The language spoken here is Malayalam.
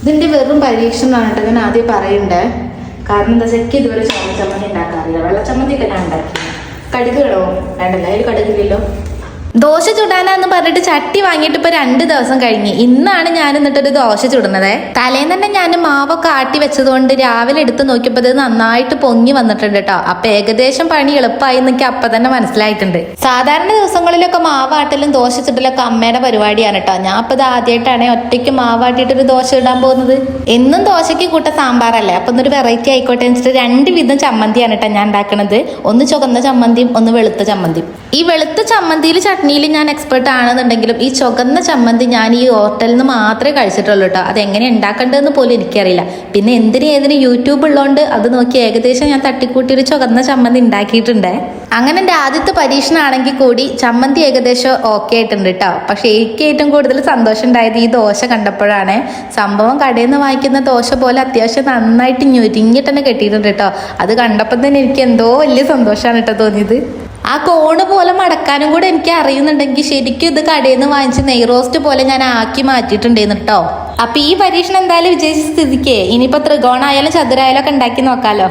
ഇതിന്റെ വെറും പരീക്ഷണമാണ് കേട്ടോ ഞാൻ ആദ്യം പറയണ്ടേ. കാരണം എന്താ വെച്ചാൽ എനിക്ക് ഇതുവരെ ചോള ചമ്മന്തി ഉണ്ടാക്കാറില്ല. വെള്ള ചമ്മന്തി ഒക്കെ ഞാൻ ഉണ്ടാക്കി. കടുക് വേണോ? വേണ്ടല്ലോ, അതിൽ കടുകില്ലല്ലോ. ദോശ ചുടാനാന്ന് പറഞ്ഞിട്ട് ചട്ടി വാങ്ങിയിട്ട് ഇപ്പൊ 2 ദിവസം കഴിഞ്ഞ്. ഇന്നാണ് ഞാൻ എന്നിട്ടൊരു ദോശ ചുടുന്നത്. തലേന്ന് തന്നെ ഞാൻ മാവൊക്കെ ആട്ടി വെച്ചതുകൊണ്ട് രാവിലെ എടുത്ത് നോക്കിയപ്പോൾ ഇത് നന്നായിട്ട് പൊങ്ങി വന്നിട്ടുണ്ട് കേട്ടോ. അപ്പൊ ഏകദേശം പണി എളുപ്പമായി എന്നൊക്കെ അപ്പൊ തന്നെ മനസ്സിലായിട്ടുണ്ട്. സാധാരണ ദിവസങ്ങളിലൊക്കെ മാവാട്ടലും ദോശ ചുടലൊക്കെ അമ്മയുടെ പരിപാടിയാണ് കേട്ടോ. ഞാൻ ഇപ്പൊ ഇത് ആദ്യമായിട്ടാണ് ഒറ്റയ്ക്ക് മാവാട്ടിട്ടൊരു ദോശ ഇടാൻ പോകുന്നത്. എന്നും ദോശയ്ക്ക് കൂട്ട സാമ്പാറല്ലേ, അപ്പൊ ഒന്നൊരു വെറൈറ്റി ആയിക്കോട്ടെ വെച്ചിട്ട് 2 വിധം ചമ്മന്തിയാണ് കേട്ടോ ഞാൻ ഉണ്ടാക്കുന്നത്. ഒന്ന് ചുവന്ന ചമ്മന്തിയും ഒന്ന് വെളുത്ത ചമ്മന്തിയും. ഈ വെളുത്ത ചമ്മന്തിയിൽ ചട്നിയിൽ ഞാൻ എക്സ്പെർട്ട് ആണെന്നുണ്ടെങ്കിലും ഈ ചുവന്ന ചമ്മന്തി ഞാൻ ഈ ഹോട്ടലിൽ നിന്ന് മാത്രമേ കഴിച്ചിട്ടുള്ളൂ കേട്ടോ. അതെങ്ങനെ ഉണ്ടാക്കേണ്ടതെന്ന് പോലും എനിക്കറിയില്ല. പിന്നെ ഏതിനും യൂട്യൂബ് ഉള്ളതുകൊണ്ട് അത് നോക്കി ഏകദേശം ഞാൻ തട്ടിക്കൂട്ടി ഒരു ചുവന്ന ചമ്മന്തി ഉണ്ടാക്കിയിട്ടുണ്ട്. അങ്ങനെ എൻ്റെ ആദ്യത്തെ പരീക്ഷണമാണെങ്കിൽ കൂടി ചമ്മന്തി ഏകദേശം ഓക്കെ ആയിട്ടുണ്ട് കേട്ടോ. പക്ഷെ എനിക്ക് ഏറ്റവും കൂടുതൽ സന്തോഷം ഉണ്ടായത് ഈ ദോശ കണ്ടപ്പോഴാണ്. സംഭവം കടയിൽ നിന്ന് വാങ്ങിക്കുന്ന ദോശ പോലെ അത്യാവശ്യം നന്നായിട്ട് ഞൊരിഞ്ഞിട്ട് തന്നെ കെട്ടിയിട്ടുണ്ട് കേട്ടോ. അത് കണ്ടപ്പോൾ തന്നെ എനിക്ക് എന്തോ വലിയ സന്തോഷമാണ് കേട്ടോ തോന്നിയത്. ആ കോണ് പോലെ മടക്കാനും കൂടെ എനിക്ക് അറിയുന്നുണ്ടെങ്കിൽ ശരിക്കും ഇത് കടയിൽ നിന്ന് വാങ്ങിച്ച് നെയ് റോസ്റ്റ് പോലെ ഞാൻ ആക്കി മാറ്റിയിട്ടുണ്ടായിരുന്നു കേട്ടോ. അപ്പൊ ഈ പരീക്ഷണം എന്തായാലും വിജയിച്ച സ്ഥിതിക്ക് ഇനിയിപ്പോ ത്രികോണായാലും ചതുരായാലും ഒക്കെ ഉണ്ടാക്കി നോക്കാലോ.